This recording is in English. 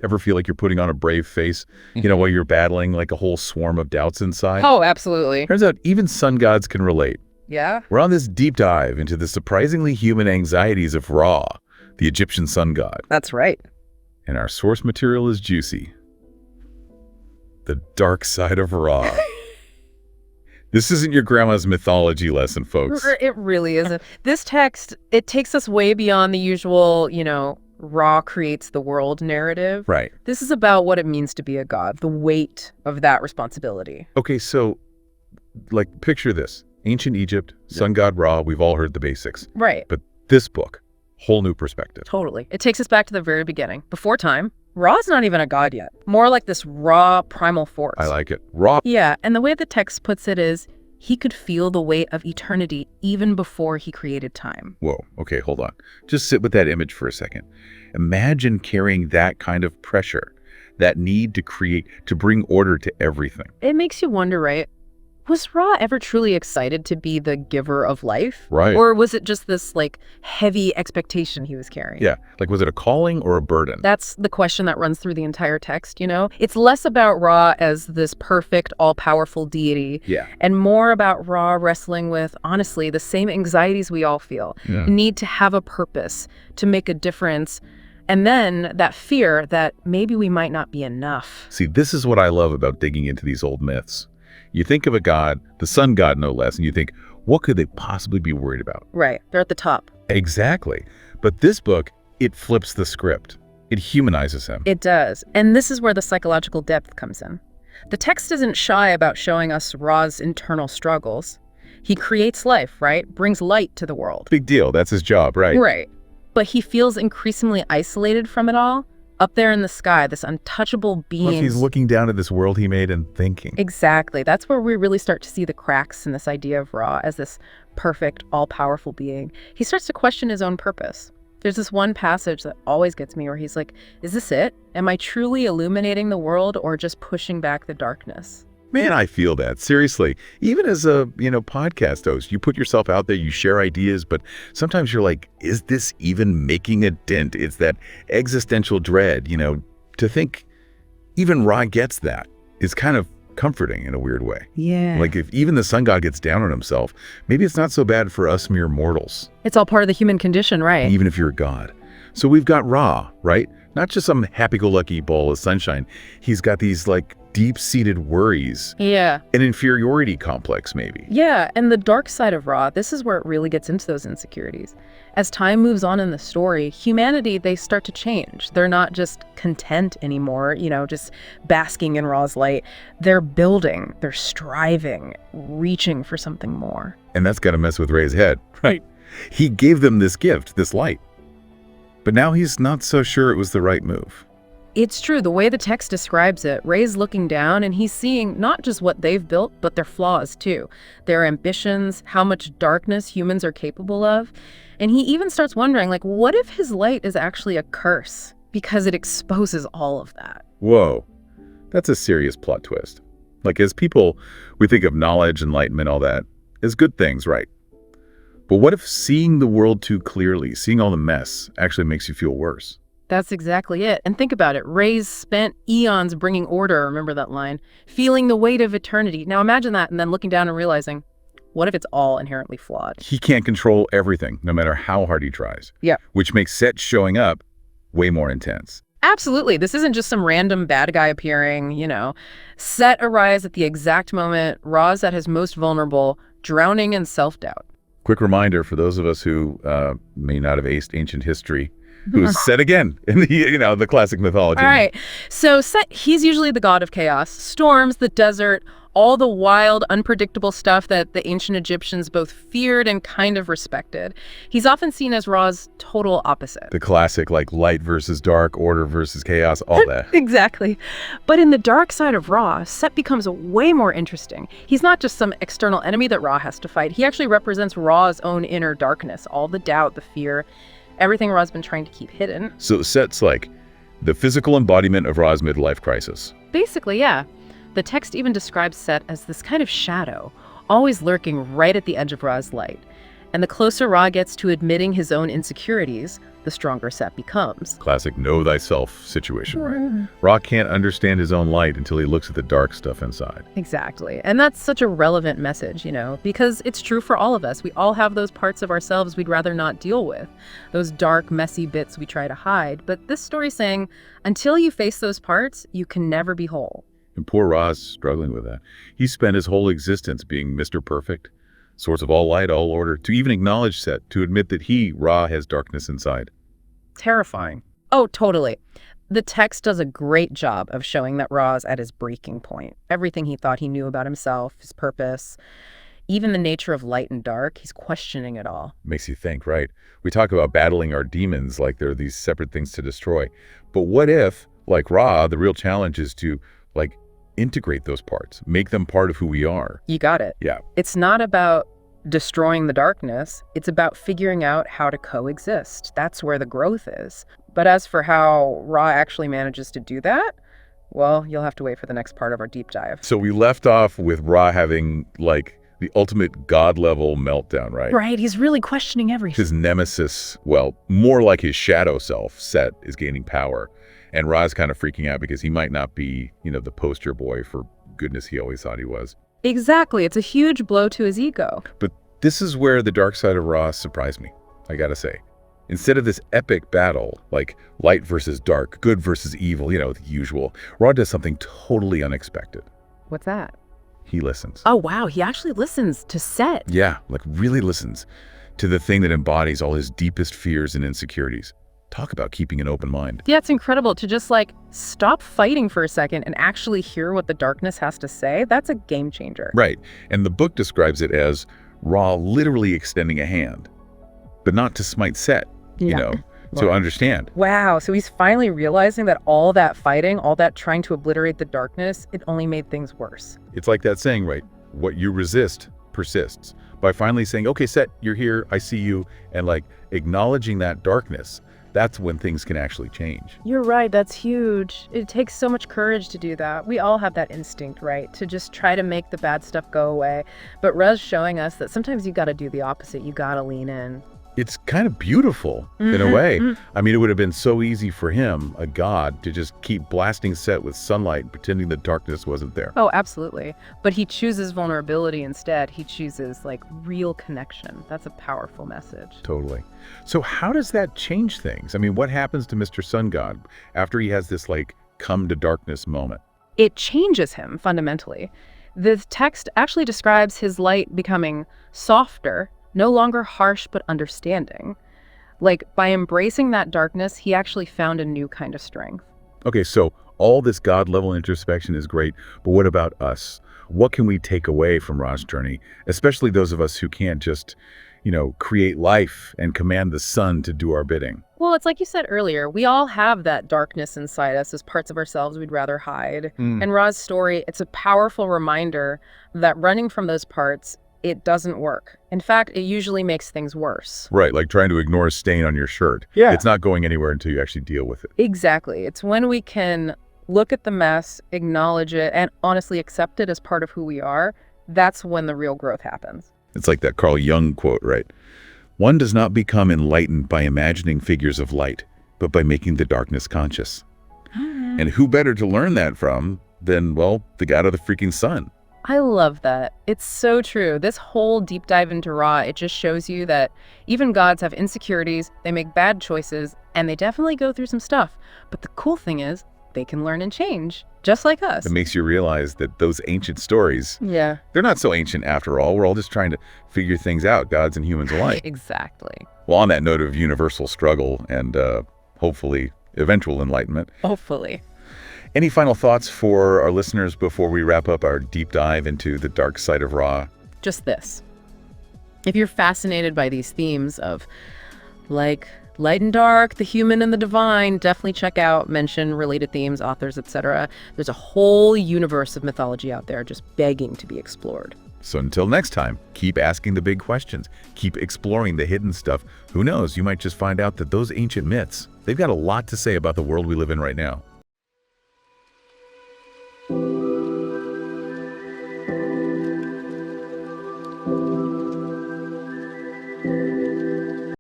Ever feel like you're putting on a brave face, while you're battling like a whole swarm of doubts inside? Oh, absolutely. Turns out even sun gods can relate. Yeah? We're on this deep dive into the surprisingly human anxieties of Ra, the Egyptian sun god. That's right. And our source material is juicy. The dark side of Ra. This isn't your grandma's mythology lesson, folks. It really isn't. This text, it takes us way beyond the usual, Ra creates the world narrative. Right. This is about what it means to be a god, the weight of that responsibility. Okay, so, picture this. Ancient Egypt, sun god Ra, we've all heard the basics. Right. But this book, whole new perspective. Totally. It takes us back to the very beginning. Before time, Ra's not even a god yet. More like this raw primal force. I like it. Ra. Yeah, and the way the text puts it is, he could feel the weight of eternity even before he created time. Whoa, okay, hold on. Just sit with that image for a second. Imagine carrying that kind of pressure, that need to create, to bring order to everything. It makes you wonder, right? Was Ra ever truly excited to be the giver of life? Right. Or was it just this, heavy expectation he was carrying? Yeah, was it a calling or a burden? That's the question that runs through the entire text, It's less about Ra as this perfect, all-powerful deity. Yeah. And more about Ra wrestling with, honestly, the same anxieties we all feel. Yeah. The need to have a purpose, to make a difference. And then that fear that maybe we might not be enough. See, this is what I love about digging into these old myths. You think of a god, the sun god no less, and you think, what could they possibly be worried about? Right. They're at the top. Exactly. But this book, it flips the script. It humanizes him. It does. And this is where the psychological depth comes in. The text isn't shy about showing us Ra's internal struggles. He creates life, right? Brings light to the world. Big deal. That's his job, right? Right. But he feels increasingly isolated from it all. Up there in the sky, this untouchable being. Plus he's looking down at this world he made and thinking. Exactly. That's where we really start to see the cracks in this idea of Ra as this perfect, all-powerful being. He starts to question his own purpose. There's this one passage that always gets me where he's like, is this it? Am I truly illuminating the world or just pushing back the darkness? Man, I feel that. Seriously. Even as a, podcast host, you put yourself out there, you share ideas, but sometimes you're like, is this even making a dent? It's that existential dread, to think even Ra gets that is kind of comforting in a weird way. Yeah. If even the sun god gets down on himself, maybe it's not so bad for us mere mortals. It's all part of the human condition, right? Even if you're a god. So we've got Ra, right? Not just some happy-go-lucky ball of sunshine. He's got these deep-seated worries. Yeah. An inferiority complex, maybe. Yeah, and the dark side of Ra, this is where it really gets into those insecurities. As time moves on in the story, humanity, they start to change. They're not just content anymore, just basking in Ra's light. They're building, they're striving, reaching for something more. And that's got to mess with Ray's head. Right. He gave them this gift, this light. But now he's not so sure it was the right move. It's true. The way the text describes it, Ray's looking down and he's seeing not just what they've built, but their flaws too. Their ambitions, how much darkness humans are capable of. And he even starts wondering, what if his light is actually a curse? Because it exposes all of that. Whoa. That's a serious plot twist. As people, we think of knowledge, enlightenment, all that as good things, right? But what if seeing the world too clearly, seeing all the mess, actually makes you feel worse? That's exactly it. And think about it. Ray's spent eons bringing order, remember that line, feeling the weight of eternity. Now imagine that and then looking down and realizing, what if it's all inherently flawed? He can't control everything, no matter how hard he tries. Yeah. Which makes Set showing up way more intense. Absolutely. This isn't just some random bad guy appearing, Set arrives at the exact moment Ra's at his most vulnerable, drowning in self-doubt. Quick reminder for those of us who may not have aced ancient history, who is Set again in the, the classic mythology. All right. So Set, he's usually the god of chaos, storms, the desert, all the wild, unpredictable stuff that the ancient Egyptians both feared and kind of respected. He's often seen as Ra's total opposite. The classic, light versus dark, order versus chaos, all that. Exactly. But in the dark side of Ra, Set becomes way more interesting. He's not just some external enemy that Ra has to fight. He actually represents Ra's own inner darkness, all the doubt, the fear, everything Ra's been trying to keep hidden. So Set's the physical embodiment of Ra's midlife crisis. Basically, yeah. The text even describes Set as this kind of shadow, always lurking right at the edge of Ra's light. And the closer Ra gets to admitting his own insecurities, the stronger Set becomes. Classic know thyself situation, right? Ra can't understand his own light until he looks at the dark stuff inside. Exactly. And that's such a relevant message, because it's true for all of us. We all have those parts of ourselves we'd rather not deal with, those dark, messy bits we try to hide. But this story's saying, until you face those parts, you can never be whole. And poor Ra's struggling with that. He spent his whole existence being Mr. Perfect, source of all light, all order, to even acknowledge Set, to admit that he, Ra, has darkness inside. Terrifying. Oh, totally. The text does a great job of showing that Ra's at his breaking point. Everything he thought he knew about himself, his purpose, even the nature of light and dark, he's questioning it all. Makes you think, right? We talk about battling our demons like they're these separate things to destroy. But what if, like Ra, the real challenge is to, integrate those parts, make them part of who we are? You got it. Yeah. It's not about destroying the darkness. It's about figuring out how to coexist. That's where the growth is. But as for how Ra actually manages to do that, well, you'll have to wait for the next part of our deep dive. So we left off with Ra having, the ultimate God-level meltdown, right? Right, he's really questioning everything. His nemesis, more like his shadow self, Set, is gaining power. And Ra's kind of freaking out because he might not be, the poster boy for goodness he always thought he was. Exactly. It's a huge blow to his ego. But this is where the dark side of Ra surprised me, I gotta say. Instead of this epic battle, like light versus dark, good versus evil, the usual, Ra does something totally unexpected. What's that? He listens. Oh, wow. He actually listens to Set. Yeah, really listens to the thing that embodies all his deepest fears and insecurities. Talk about keeping an open mind. Yeah, it's incredible to just stop fighting for a second and actually hear what the darkness has to say. That's a game changer. Right. And the book describes it as Ra literally extending a hand, but not to smite Set, to understand. Wow. So he's finally realizing that all that fighting, all that trying to obliterate the darkness, it only made things worse. It's like that saying, right? What you resist persists. By finally saying, okay, Set, you're here, I see you, and acknowledging that darkness, that's when things can actually change. You're right. That's huge. It takes so much courage to do that. We all have that instinct, right? To just try to make the bad stuff go away. But Ra's showing us that sometimes you got to do the opposite. You got to lean in. It's kind of beautiful in a way. I mean, it would have been so easy for him, a god, to just keep blasting Set with sunlight and pretending the darkness wasn't there. Oh, absolutely. But he chooses vulnerability instead. He chooses real connection. That's a powerful message. Totally. So how does that change things? I mean, what happens to Mr. Sun God after he has this come to darkness moment? It changes him fundamentally. The text actually describes his light becoming softer, no longer harsh, but understanding. By embracing that darkness, he actually found a new kind of strength. Okay, so all this God-level introspection is great, but what about us? What can we take away from Ra's journey, especially those of us who can't just, create life and command the sun to do our bidding? Well, it's like you said earlier, we all have that darkness inside us as parts of ourselves we'd rather hide. And Ra's story, it's a powerful reminder that running from those parts, it doesn't work. In fact, it usually makes things worse. Right, like trying to ignore a stain on your shirt. Yeah. It's not going anywhere until you actually deal with it. Exactly. It's when we can look at the mess, acknowledge it, and honestly accept it as part of who we are, that's when the real growth happens. It's like that Carl Jung quote, right? One does not become enlightened by imagining figures of light, but by making the darkness conscious. And who better to learn that from than, the god of the freaking sun? I love that. It's so true. This whole deep dive into Ra, it just shows you that even gods have insecurities, they make bad choices, and they definitely go through some stuff. But the cool thing is, they can learn and change, just like us. It makes you realize that those ancient stories, they're not so ancient after all. We're all just trying to figure things out, gods and humans alike. Exactly. Well, on that note of universal struggle and hopefully eventual enlightenment. Hopefully. Any final thoughts for our listeners before we wrap up our deep dive into the dark side of Ra? Just this. If you're fascinated by these themes of light and dark, the human and the divine, definitely check out Mention, related themes, authors, etc. There's a whole universe of mythology out there just begging to be explored. So until next time, keep asking the big questions. Keep exploring the hidden stuff. Who knows, you might just find out that those ancient myths, they've got a lot to say about the world we live in right now.